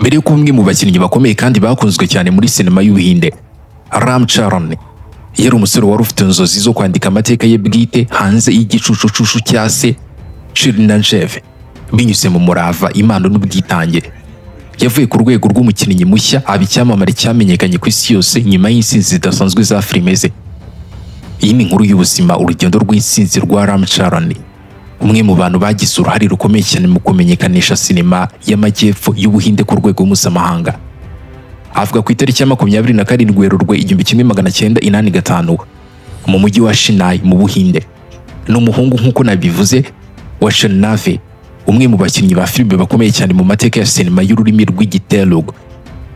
mbere y'uko umwe mu bakinnyi bakomeye kandi bakunzwe cyane muri sinema y'Ubuhinde, Ram Charan, yari umusore wari ufite inzozi zo kwandika amateka ye bwite hanze y'igicucucucu cya se Chiranjeev, binyuze mu murava, impano n'ubwitange. Yavuye ku rwego rw'umukinnyi mushya aba icyamamare cyamenyekanye ku isi yose nyuma y'insinzi zidasanzwe za filime ze. Iyi ni inkuru y'ubuzima, urugendo rw'insinzi rwa Ram Charan, umwe mu bantu bagize uruhare rukomeye cyane mu kumenyekanisha sinema y'amajyepfo y'Ubuhinde ku rwego mpuzamahanga. Avuga ku itariki ya 27 Werurwe 1985 mu mujyi wa Chennai mu Buhinde. Ni umuhungu nk'uko nabivuze wa Shanave, umwe mu bakinnyi ba filime bakomeye cyane mu mateka ya sinema y'ururimi rw'Igitelugu,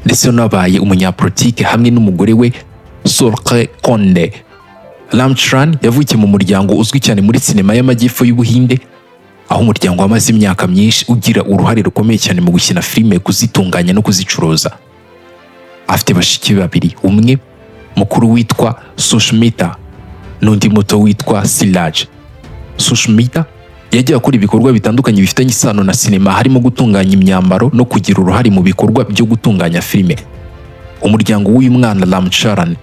ndetse nabaye umunyapolitike hamwe n'umugore we Sorkhe Konde. Ram Charan yavukiye mu muryango uzwi cyane muri sinema y'amajyepfo y'Ubuhinde, aho umuryango wamaze imyaka myinshi ugira uruhare rukomeye cyane mu gukina filime, kuzitunganya no kuzicuruza. Afite bashiki babiri, umwe mukuru witwa Sushmita n'undi muto witwa Siraj. Sushmita yagiye akora ibikorwa bitandukanye bifitanye isano na sinema, harimo gutunganya imyambaro no kugira uruhare mu bikorwa byo gutunganya filime. Umuryango w'uyu mwana Ram Charan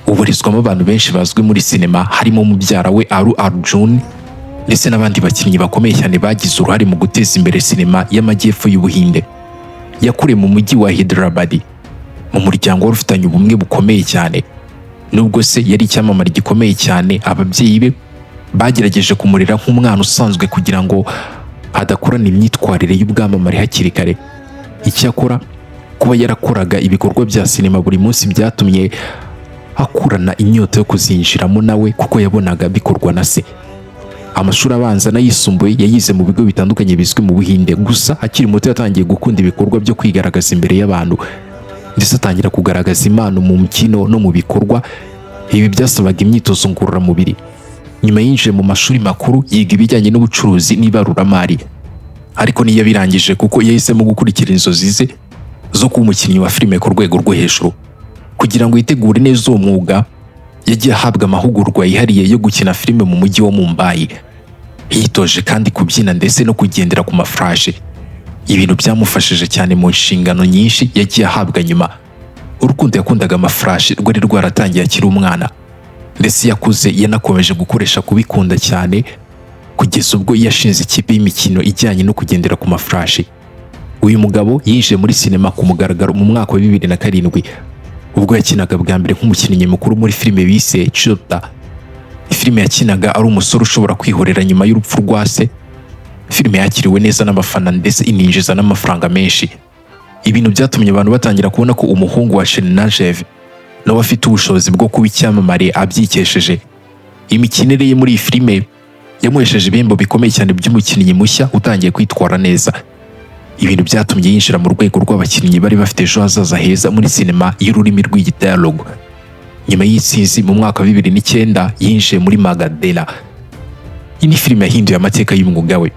uburizwamo abantu benshi bazwi muri sinema, harimo mubyara we Allu Arjun ndetse n'abandi bakinnyi bakomeye cyane bagize uruhare mu guteza imbere sinema y'amajyepfo y'Ubuhinde. Yakuriye mu mujyi wa Hyderabad mu muryango wari ufitanye ubumwe bukomeye cyane. Nubwo se yari icyamamare gikomeye cyane, ababyeyi be bagerageje kumurera nk'umwana usanzwe kugira ngo adakurana imyitwarire y'ubwamamare hakiri kare. Icyakora kuba yarakoraga ibikorwa bya sinema buri munsi byatumye akurana inyota yo kuzinjiramo nawe, kuko yabonaga bikorwa na se. Amashuri abanza n'ayisumbuye yayize mu bigo bitandukanye bizwi mu Buhinde, gusa akiri muto yatangiye gukunda ibikorwa byo kwigaragaza imbere y'abantu, ndetse atangira kugaragaza impano mu mukino no mu bikorwa. Ibi byasabaga imyitozo ngororamubiri. Nyuma yinjiye mu mashuri makuru yiga ibijyanye n'ubucuruzi n'ibaruramari, ariko niyo birangije kuko yahisemo gukurikira inzozi ze zo kuba umukinnyi wa filime ku rwego rwo hejuru. Kugira ngo yitegure neza uwo mwuga, yagiye ahabwa amahugurwa yihariye yo gukina filime mu mujyi wa Mumbai. Yitoje kandi kubyina ndetse no kugendera ku mafurashe, ibintu byamufashije cyane mu nshingano nyinshi yagiye ahabwa nyuma. Urukundo yakundaga amafurashe rwari rwaratangiye akiri umwana, ndetse yakuze yanakomeje gukoresha kubikunda cyane kugeza ubwo yashinze ikipe y'imikino ijyanye no kugendera ku mafurashe. Uyu mugabo yinjiye muri sinema ku mugaragaro mu mwaka wa 2007 ubwo yakinaga bwa mbere nk'umukinnyi mukuru muri filime bise Chota. Filime yakinaga ari umusore ushobora kwihorera nyuma y'urupfu rwa se. Filime yakiriwe neza n'abafana ndetse ininjiza n'amafaranga menshi. Ibintu byatumye abantu batangira kubona ko umuhungu wa Chiranjeev nawe afite ubushobozi bwo kuba icyamamare abyikesheje. Imikinire ye muri iyi filime yamuhesheje ibihembo bikomeye cyane by'umukinnyi mushya utangiye kwitwara neza. Ibintu byatumye yinjira mu rwego rw'abakinnyi bari bafite ejo hazaza heza muri sinema y'ururimi rw'Igitelugu. Nyuma y'insinzi mu mwaka wa 2009 yinjiye muri Magadela. Iyi ni filime yahinduye amateka y'umwuga we.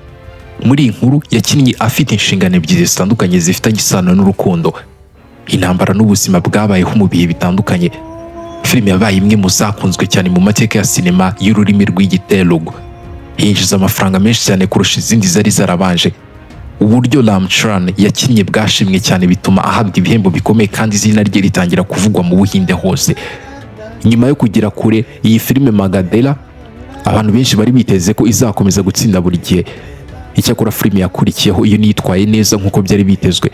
Muri iyi nkuru yakinnye afite inshingano ebyiri zitandukanye zifitanye isano n'urukundo, intambara n'ubuzima bwabayeho mu bihe bitandukanye. Filime yabaye imwe mu zakunzwe cyane mu mateka ya sinema y'ururimi rw'Igitelugu. Yinjiza amafaranga menshi cyane kurusha izindi zari zarabanje. Uburyo Ram Charan yakinnye bwashimwe cyane bituma ahabwa ibihembo bikomeye kandi izina rye ritangira kuvugwa mu Buhinde hose. Nyuma yo kugera kure iyi filime Magadela, abantu benshi bari biteze ko izakomeza gutsinda buri gihe. Icyakora filime yakurikiyeho iyo nitwaye neza nk'uko byari bitezwe.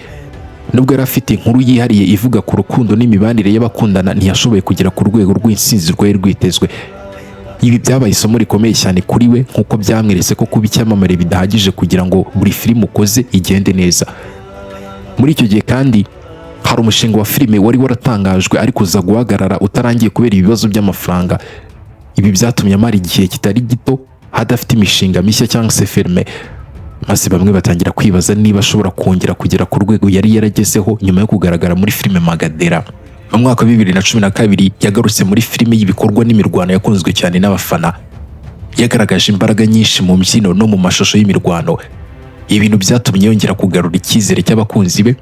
Nubwo yari afite inkuru yihariye ivuga ku rukundo n'imibanire y'abakundana, ntiyashoboye kugera ku rwego rw'insinzi rwari rwitezwe. Ibi byabaye isomo rikomeye cyane kuri we, nk'uko byamweretse ko kuba icyamamare bidahagije kugira ngo buri filime ukoze igende neza. Muri icyo gihe kandi hari umushinga wa filime wari waratangajwe ariko uza guhagarara utarangiye kubera ibibazo by'amafaranga. Ibi byatumye amara igihe kitari gito hadafite imishinga mishya cyangwa se filime, maze bamwe batangira kwibaza niba ashobora kongera kugera ku rwego yari yaragezeho nyuma yo kugaragara muri filime Magadela. Mu mwaka wa 2012 yagarutse muri filime y'ibikorwa n'imirwano yakunzwe cyane n'abafana. Yagaragaje imbaraga nyinshi mu mbyino no mu mashusho y'imirwano. Ibintu byatumye yongera kugarura icyizere cy'abakunzi be.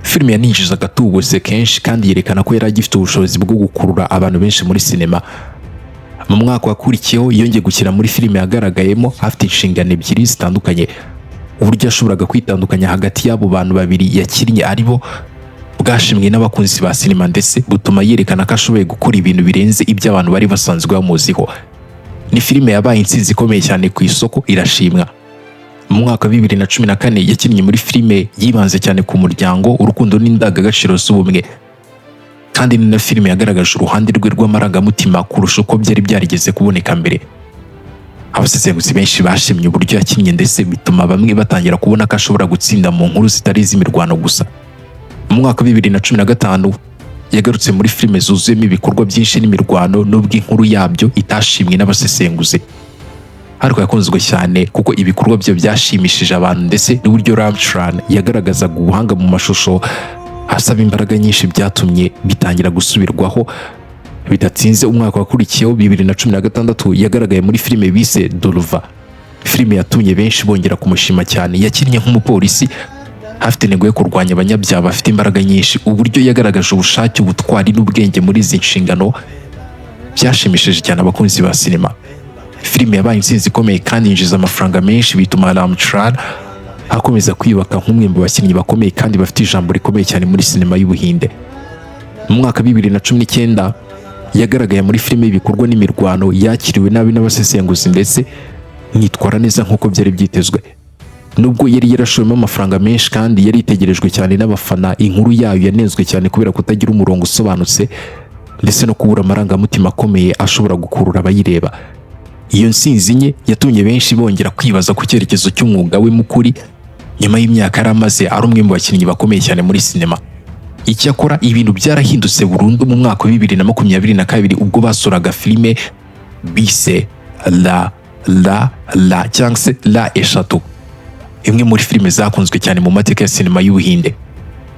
Filime yaninjiza agatubutse kenshi kandi yerekana ko yari agifite ubushobozi bwo gukurura abantu benshi muri sinema. Mu mwaka wakurikiyeho yongeye gukina muri filime yagaragayemo afite inshingano ebyiri zitandukanye. uburyo yashoboraga kwitandukanya hagati y'abo bantu babiri yakinnye aribo bwashimwe n'abakunzi ba sinema ndetse butuma yerekana ko ashoboye gukora ibintu birenze ibyo abantu bari basanzwe bamuziho. Ni filime yabaye intsinzi ikomeye cyane ku isoko irashimwa. Mu mwaka wa 2014 yakinnye muri filime yibanze cyane ku muryango, urukundo n'indangagaciro z'ubumwe, kandi ni na filime yagaragaje uruhande rwe rw'amarangamutima kurusha uko byari byarigeze kuboneka mbere. Abasesenguzi benshi bashimye uburyo yakinnye ndetse bituma bamwe batangira kubona ko ashobora gutsinda mu nkuru zitari iz'imirwano gusa. Mu mwaka wa 2015 yagarutse muri filime zuzuyemo ibikorwa byinshi n'imirwano nubwo inkuru yabyo itashimwe n'abasesenguzi, ariko yakunzwe cyane kuko ibikorwa bye byashimishije abantu ndetse n'uburyo Ram Charan yagaragazaga ubuhanga mu mashusho asaba imbaraga nyinshi byatumye bitangira gusubirwaho. Bidatinze umwaka wakurikiyeho 2016 yagaragaye muri filime bise Durva, filime yatumye benshi bongera kumushima cyane. Yakinnye nk'umupolisi afite intego yo kurwanya abanyabyaha bafite imbaraga nyinshi. Uburyo yagaragaje ubushake, ubutwari n'ubwenge muri izi nshingano byashimishije cyane abakunzi ba sinema. Filime yabaye intsinzi ikomeye kandi yinjiza amafaranga menshi, bituma Ram Charan akomeza kwiyubaka nk'umwe mu bakinnyi bakomeye kandi bafite ijambo rikomeye cyane muri sinema y'Ubuhinde. Mu mwaka wa 2019 yagaragaye muri filime y'ibikorwa n'imirwano yakiriwe nabi n'abasesenguzi ndetse nitwara neza nk'uko byari byitezwe. Nubwo yari yarashowemo amafaranga menshi kandi yari itegerejwe cyane n'abafana, inkuru yayo yanenzwe cyane kubera kutagira umurongo usobanutse ndetse no kubura amarangamutima akomeye ashobora gukurura abayireba. Iyo ntsinzi nye yatumye benshi bongera kwibaza ku cyerekezo cy'umwuga we mukuri nyuma y'imyaka yari amaze ari umwe mu bakinnyi bakomeye cyane muri sinema. Icyakora ibintu byarahindutse burundu mu mwaka wa 2022 ubwo basuraga filime bise La cyangwa se La eshatu, imwe muri filime zakunzwe cyane mu mateka ya sinema y'Ubuhinde.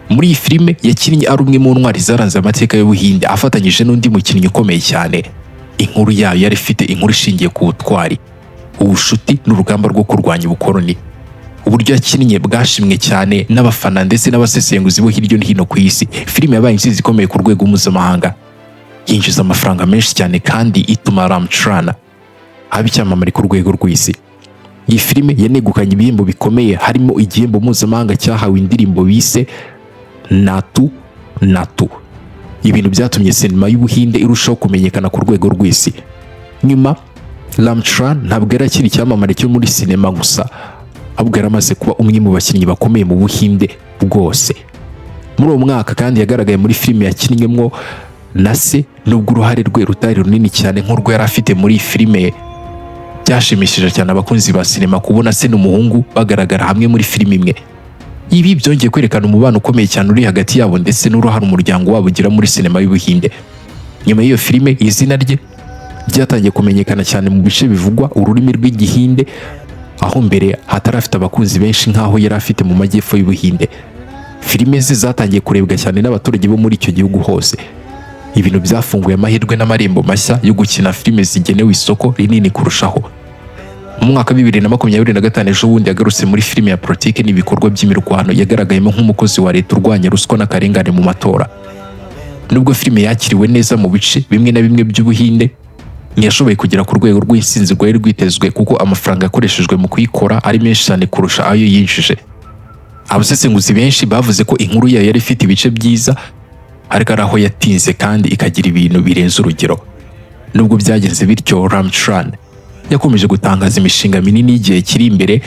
Muri iyi filime yakinnye ari umwe mu ntwari zaranze amateka y'Ubuhinde afatanyije n'undi mukinnyi ukomeye cyane. Inkuru yayo yari ifite inkuru ishingiye ku butwari, ubushuti n'urugamba rwo kurwanya ubukoloni. Uburyo yakinnye bwashimwe cyane n'abafana ndetse n'abasesenguzi bo hirya no hino ku isi. Filime yabaye intsinzi ikomeye ku rwego mpuzamahanga, yinjiza amafaranga menshi cyane kandi ituma Ram Charan aba icyamamare ku rwego rw'isi. Iyi filime yanegukanye ibihembo bikomeye, harimo igihembo mpuzamahanga cyahawe indirimbo bise Natu. Ibintu byatumye sinema y'Ubuhinde irushaho kumenyekana ku rwego rw'isi. Nyuma Ram Charan ntabwo yari akiri icyamamare cyo muri sinema gusa, ahubwo yari amaze kuba umwe mu bakinnyi bakomeye mu Buhinde bwose. Muri uwo mwaka kandi yagaragaye muri filime yakinnyemo na se, nubwo uruhare rwe rutari runini cyane nk'urwo yari afite muri iyi filime. Byashimishije cyane abakunzi ba sinema kubona se n'umuhungu bagaragara hamwe muri filime imwe. Ibi byongeye kwerekana umubano ukomeye cyane uri hagati yabo ndetse n'uruhare umuryango wabo ugira muri sinema y'Ubuhinde. Nyuma y'iyo filime izina rye ryatangiye kumenyekana cyane mu bice bivugwa ururimi rw'Igihinde, aho mbere hatarafite abakunzi benshi nk'aho yari afite mu majyepfo y'Ubuhinde. Filime ze zatangiye kurebwa cyane n'abaturage bo muri icyo gihugu hose. Ibintu byafunguye amahirwe n'amarembo mashya yo gukina filime zigenewe isoko rinini kurushaho. Mu mwaka wa 2025 ejo bundi yagarutse muri filime ya politike n'ibikorwa by'imirwano, yagaragayemo nk'umukozi wa leta urwanya ruswa n'akarengane mu matora. Nubwo filime yakiriwe neza mu bice bimwe na bimwe by'Ubuhinde, ntiyashoboye kugera ku rwego rw'intsinzi rwari rwitezwe kuko amafaranga yakoreshejwe mu kuyikora ari menshi cyane kurusha ayo yinjije. Abasesenguzi benshi bavuze ko inkuru yayo yari ifite ibice byiza, ariko ari aho yatinze kandi ikagira ibintu birenze urugero. Nubwo byagenze bityo, Ram Charan yakomeje gutangaza imishinga minini y'igihe kiri imbere,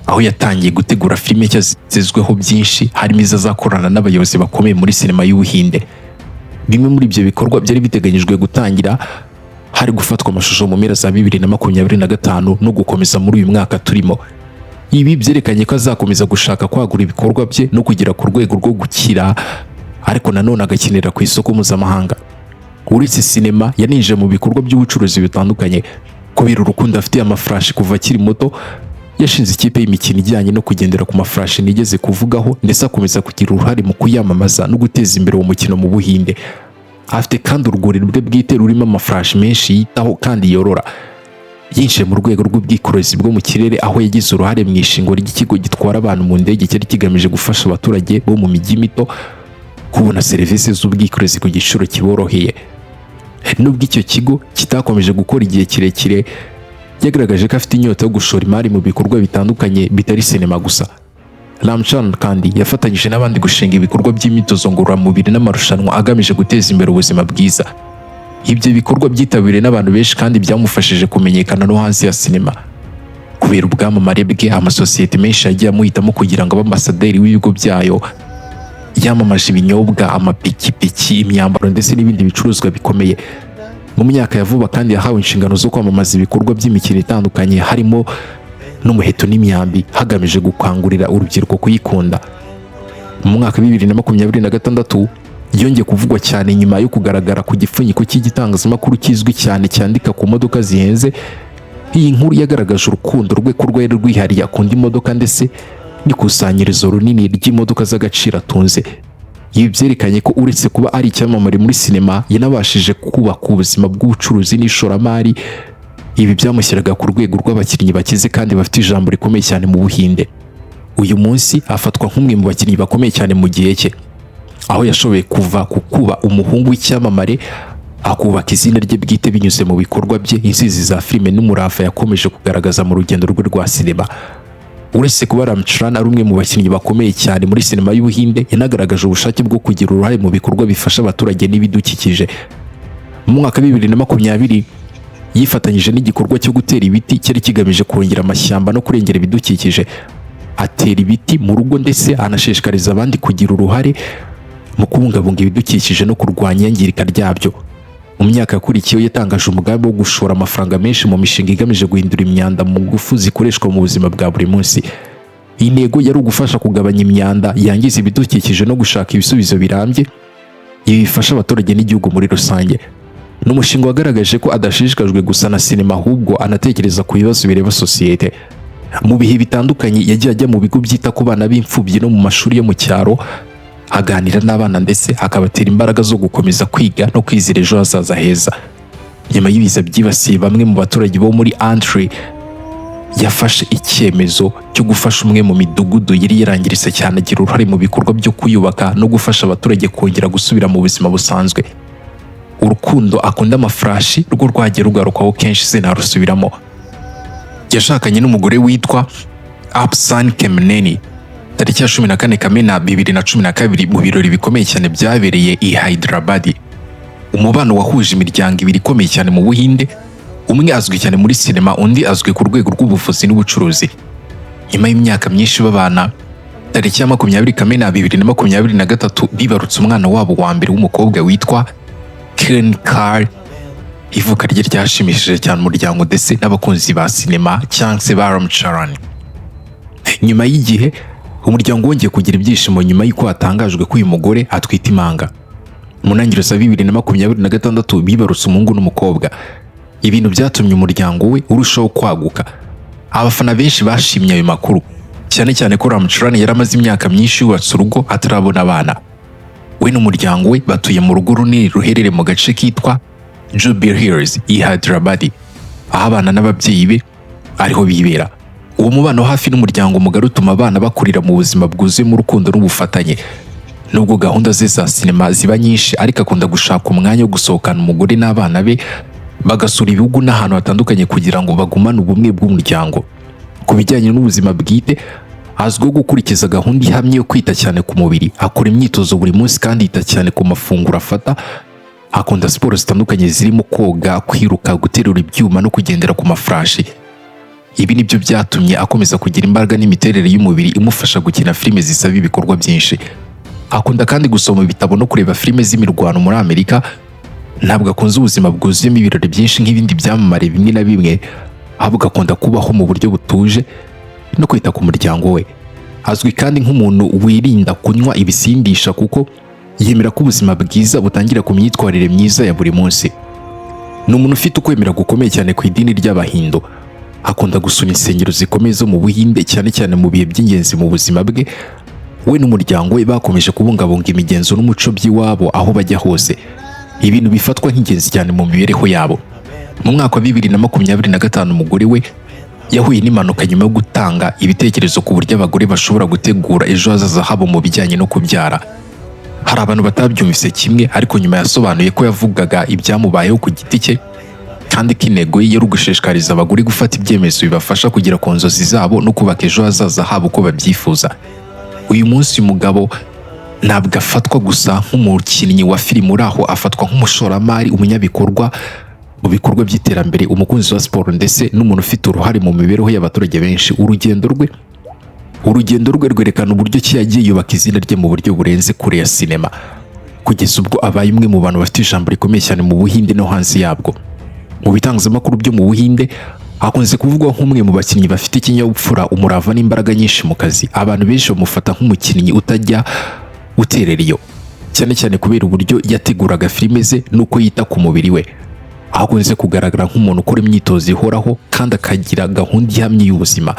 aho yatangiye gutegura filime nshya zitezweho byinshi, harimo izazakorana n'abayobozi bakomeye muri sinema y'Ubuhinde. Bimwe muri ibyo bikorwa byari biteganyijwe gutangira hari gufatwa amashusho mu mpera za 2025 no gukomeza muri uyu mwaka turimo. Ibi byerekanye ko azakomeza gushaka kwagura ibikorwa bye no kugera ku rwego rwo gukira, ariko nanone agakinira ku isoko mpuzamahanga. Uretse sinema, yaninjiye mu bikorwa by'ubucuruzi bitandukanye. Kubera urukundo afitiye amafarashi kuva akiri muto, yashinze ikipe y'imikino ijyanye no kugendera ku mafarashi nigeze kuvugaho, ndetse akomeza kugira uruhare mu kuyamamaza no guteza imbere uwo mukino mu Buhinde. Afite kandi urwuri rwe bwite rurimo amafarashi menshi yitaho kandi yorora. Yinjiye mu rwego rw'ubwikorezi bwo mu kirere, aho yagize uruhare mu ishingwa ry'ikigo gitwara abantu mu ndege cyari kigamije gufasha abaturage bo mu mijyi mito kubona serivisi z'ubwikorezi ku giciro kiboroheye. Nubwo icyo kigo kitakomeje gukora igihe kirekire, yagaragaje ko afite inyota yo gushora imari mu bikorwa bitandukanye bitari sinema gusa. Ram Charan kandi yafatanyije n'abandi gushinga ibikorwa by'imyitozo ngororamubiri n'amarushanwa agamije guteza imbere ubuzima bwiza. Ibyo bikorwa byitabiriwe n'abantu benshi kandi byamufashije kumenyekana no hanze ya sinema. Kubera ubwamamare bwe, amasosiyete menshi yagiye amuhitamo kugira ngo abe ambasaderi w'ibigo byayo. Yamamaje ibinyobwa, amapikipiki, imyambaro ndetse n'ibindi bicuruzwa bikomeye. Mu myaka ya vuba kandi yahawe inshingano zo kwamamaza ibikorwa by'imikino itandukanye harimo n'umuheto n'imyambi, hagamije gukangurira urubyiruko kuyikunda. Mu mwaka wa 2026 yongeye kuvugwa cyane nyuma yo kugaragara ku gipfunyiko cy'igitangazamakuru kizwi cyane cyandika ku modoka zihenze. Iyi nkuru yagaragaje urukundo rwe ku rwego rwihariye akunda imodoka ndetse n'ikusanyirizo runini ry'imodoka z'agaciro atunze. Ibi byerekanye ko uretse kuba ari icyamamare muri sinema, yanabashije kubaka ubuzima bw'ubucuruzi n'ishoramari. Ibi byamushyiraga ku rwego rw'abakinnyi bakize kandi bafite ijambo rikomeye cyane mu Buhinde. Uyu munsi afatwa nk'umwe mu bakinnyi bakomeye cyane mu gihe cye, aho yashoboye kuva ku kuba umuhungu w'icyamamare akubaka izina rye bwite binyuze mu bikorwa bye, insizi za filime n'umurava yakomeje kugaragaza mu rugendo rwe rwa sinema. Uretse kuba Ram Charan ari umwe mu bakinnyi bakomeye cyane muri sinema y'Ubuhinde, yanagaragaje ubushake bwo kugira uruhare mu bikorwa bifasha abaturage n'ibidukikije. Mu mwaka wa 2020 yifatanyije n'igikorwa cyo gutera ibiti cyari kigamije kongera amashyamba no kurengera ibidukikije. Atera ibiti mu rugo ndetse anashishikariza abandi kugira uruhare mu kubungabunga ibidukikije no kurwanya iyangirika ryabyo. Mu myaka yakurikiyeho yatangaje umugambi wo gushora amafaranga menshi mu mishinga igamije guhindura imyanda mu ngufu zikoreshwa mu buzima bwa buri munsi. Iyi ntego yari ugufasha kugabanya imyanda yangiza ibidukikije no gushaka ibisubizo birambye. Ibi bifasha abaturage n'igihugu muri rusange. N'umushinga wagaragaje ko adashishikajwe gusa na sinema, ahubwo anatekereza ku bibazo bireba sosiyete. Mu bihe bitandukanye yagiye ajya mu bigo byita ku bana b'imfubyi no mu mashuri yo mu cyaro, aganira n'abana ndetse akabatera imbaraga zo gukomeza kwiga no kwizera ejo hazaza heza. Nyuma y'ibiza byibasiye bamwe mu baturage bo muri Andhra, yafashe icyemezo cyo gufasha umwe mu midugudu yari yarangiritse cyane, agira uruhare mu bikorwa byo kuyubaka no gufasha abaturage kongera gusubira mu buzima busanzwe. Urukundo akunda amafarashi rwo rwagiye rugarukaho kenshi sinarusubiramo. Yashakanye n'umugore witwa Apsan Kemneni tariki ya 14 Kamena 2012 mu birori bikomeye cyane byabereye i Hyderabad. Umubano wahuje imiryango ibiri ikomeye cyane mu Buhinde, umwe azwi cyane muri sinema, undi azwi ku rwego rw'ubuvuzi n'ubucuruzi. Nyuma y'imyaka myinshi babana, tariki ya 20 Kamena 2023 bibarutse umwana wabo wa mbere w'umukobwa witwa Kiran Kar. Ivuka rye ryashimishije cyane umuryango ndetse n'abakunzi ba sinema cyangwa se ba Ram Charan. Nyuma y'igihe umuryango wongeye kugira ibyishimo nyuma y'uko hatangajwe ko uyu mugore atwite impanga. Mu ntangiriro za 2026 bibarutse umuhungu n'umukobwa. Ibintu byatumye umuryango we urushaho kwaguka. Abafana benshi bashimye ayo makuru, cyane cyane ko Ram Charan yaramaze imyaka myinshi yubatse urugo atarabona abana. We n'umuryango we batuye mu rugo runini ruherereye mu gace kitwa Jubilee Hills i Hyderabad, aho abana n'ababyeyi be ariho bibera. Uwo mubano hafi n'umuryango mugari utuma abana bakurira mu buzima bwuzuyemo urukundo n'ubufatanye. Nubwo gahunda ze za sinema ziba nyinshi, ariko akunda gushaka umwanya wo gusohokana umugore n'abana be bagasura ibihugu n'ahantu hatandukanye kugira ngo bagumane ubumwe bw'umuryango. Ku bijyanye n'ubuzima bwite, azwiho gukurikiza gahunda ihamye yo kwita cyane ku mubiri. Akora imyitozo buri munsi kandi yita cyane ku mafunguro afata. Akunda siporo zitandukanye zirimo koga, kwiruka, guterura ibyuma no kugendera ku mafarashi. Ibi nibyo byatumye akomeza kugira imbaraga n'imiterere y'umubiri imufasha gukina filime zisaba ibikorwa byinshi. Akunda kandi gusoma ibitabo no kureba filime z'imirwano muri Amerika. Ntabwo akunze ubuzima bwuzuyemo ibirori byinshi nk'ibindi byamamare bimwe na bimwe, ahubwo akunda kubaho mu buryo butuje no kwita ku muryango we. Azwi kandi nk'umuntu wirinda kunywa ibisindisha kuko yemera ko ubuzima bwiza butangira ku myitwarire myiza ya buri munsi. Ni umuntu ufite ukwemera gukomeye cyane ku idini ry'Abahindu. Akunda gusura insengero zikomeye zo mu Buhinde, cyane cyane mu bihe by'ingenzi mu buzima bwe. We n'umuryango we bakomeje kubungabunga imigenzo n'umuco by'iwabo aho bajya hose, ibintu bifatwa nk'ingenzi cyane mu mibereho yabo. Mu mwaka wa 2025 umugore we yahuye n'impanuka nyuma yo gutanga ibitekerezo ku buryo abagore bashobora gutegura ejo hazaza habo mu bijyanye no kubyara. Hari abantu batabyumvise kimwe, ariko nyuma yasobanuye ko yavugaga ibyamubayeho ku giti cye kandi ko intego ye yari ugushishikariza abagore gufata ibyemezo bibafasha kugera ku nzozi zabo no kubaka ejo hazaza habo uko babyifuza. Uyu munsi uyu mugabo ntabwo afatwa gusa nk'umukinnyi wa filime uri aho, afatwa nk'umushoramari, umunyabikorwa mu bikorwa by'iterambere, umukunzi wa siporo ndetse n'umuntu ufite uruhare mu mibereho y'abaturage benshi. Urugendo rwe rwerekana uburyo ki yagiye yubaka izina rye mu buryo burenze kure ya sinema, kugeza ubwo abaye umwe mu bantu bafite ijambo rikomeye cyane mu Buhinde no hanze yabwo. Mu bitangazamakuru byo mu Buhinde hakunze kuvugwa nk'umwe mu bakinnyi bafite ikinyabupfura, umurava n'imbaraga nyinshi mu kazi. Abantu benshi bamufata nk'umukinnyi utajya uterera iyo, cyane cyane kubera uburyo yateguraga filime ze n'uko yita ku mubiri we. Hakunze kugaragara nk'umuntu ukora imyitozo ihoraho kandi akagira gahunda ihamye y'ubuzima,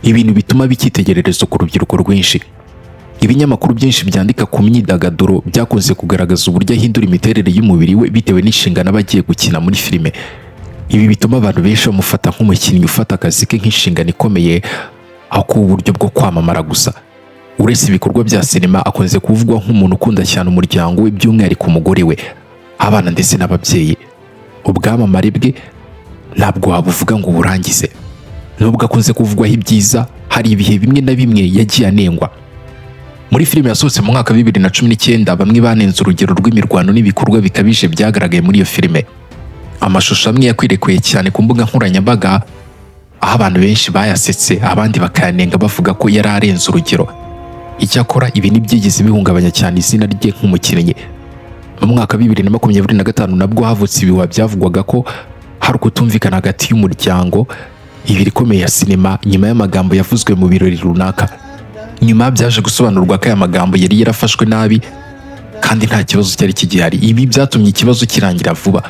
ibintu bituma bikitegererezo ku rubyiruko rwinshi. Ibinyamakuru byinshi byandika ku myidagaduro byakunze kugaragaza uburyo ahindura imiterere y'umubiri we bitewe n'inshingano aba agiye gukina muri filime. Ibi bituma abantu benshi bamufata nk'umukinnyi ufata akazi ke nk'inshingano ikomeye, aho kuba uburyo bwo kwamamara gusa. Uretse ibikorwa bya sinema, akunze kuvugwa nk'umuntu ukunda cyane umuryango we, by'umwihariko umugore we, abana ndetse n'ababyeyi. Ubwamamare bwe ntabwo wabuvuga ngo burangize, nubwo akunze kuvugwaho ibyiza, hari ibihe bimwe na bimwe yagiye anengwa. Muri filime yasohotse mu mwaka wa 2019, bamwe banenze urugero rw'imirwano n'ibikorwa bikabije byagaragaye muri iyo filime. Amashusho amwe yakwirakwiriye cyane ku mbuga nkoranyambaga, aho abantu benshi bayasetse, abandi bakayanenga bavuga ko yari arenze urugero. Icyakora ibi ntibyigeze bihungabanya cyane izina rye nk'umukinnyi. Mu mwaka wa 2025 nabwo havutse ibihuha byavugwaga ko hari ukutumvikana hagati y'umuryango ibiri ikomeye ya sinema nyuma y'amagambo yavuzwe mu birori runaka. Nyuma byaje gusobanurwa ko aya magambo yari yarafashwe nabi kandi nta kibazo cyari kigihari. Ibi byatumye ikibazo kirangira vuba.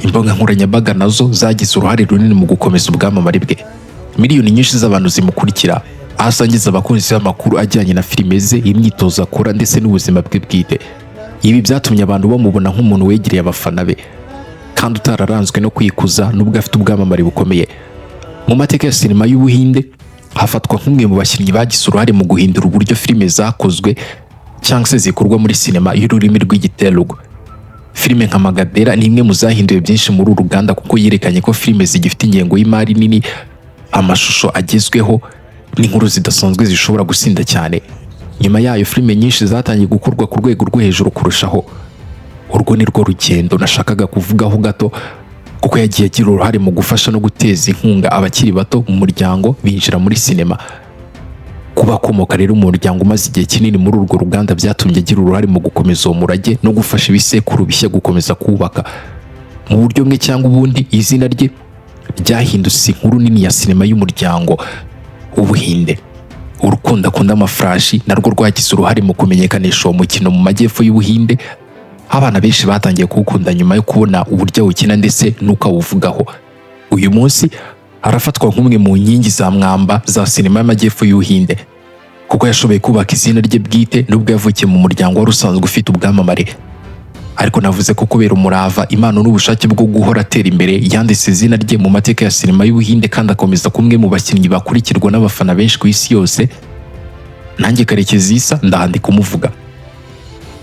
Imbuga nkoranyambaga nazo zagize uruhare runini mu gukomeza ubwamamare bwe. Miliyoni nyinshi z'abantu zimukurikira, ahasangiza abakunzi b'amakuru ajyanye na filime ze, imyitozo akora ndetse n'ubuzima bwe bwite. Ibi byatumye abantu bamubona nk'umuntu wegereye abafana be kandi utararanzwe no kwikuza, nubwo afite ubwamamare bukomeye. Mu mateka ya sinema y'Ubuhinde hafatwa nk'umwe mu bakinnyi bagize uruhare mu guhindura uburyo filime zakozwe cyangwa se zikorwa muri sinema y'ururimi rw'Igitelugu. Filime nka Magadera ni imwe mu zahinduye byinshi muri uru ruganda, kuko yerekanye ko filime zigifite ingengo y'imari nini, amashusho agezweho n'inkuru zidasanzwe zishobora gusinda cyane. Nyuma yayo filime nyinshi zatangiye gukorwa ku rwego rwo hejuru kurushaho. Urwo ni rwo rugendo nashakaga kuvugaho gato, kuko yagiye agira uruhare mu gufasha no guteza inkunga abakiri bato mu muryango binjira muri sinema. Kuba akomoka rero mu muryango umaze igihe kinini muri urwo ruganda byatumye agira uruhare mu gukomeza uwo murage no gufasha ibisekuru bishya gukomeza kubaka. Mu buryo bumwe cyangwa ubundi, izina rye ryahindutse inkuru nini ya sinema y'umuryango w'Ubuhinde. Urukundo akunda amafarashi narwo rwagize uruhare mu kumenyekanisha uwo mukino mu majyepfo y'Ubuhinde. Abana benshi batangiye kuwukunda nyuma yo kubona uburyo awukina ndetse n'uko awuvugaho. Uyu munsi arafatwa nk'umwe mu nkingi za mwamba za sinema y'amajyepfo y'Ubuhinde, kuko yashoboye kubaka izina rye bwite nubwo yavukiye mu muryango wari usanzwe ufite ubwamamare. Ariko navuze ko kubera umurava, impano n'ubushake bwo guhora atera imbere, yanditse izina rye mu mateka ya sinema y'Ubuhinde kandi akomeza kumwe mu bakinnyi bakurikirwa n'abafana benshi ku isi yose. Nanjye Karekezi Isa ndahandika umuvuga.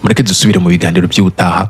Mureke dusubire mu biganiro by'ubutaha.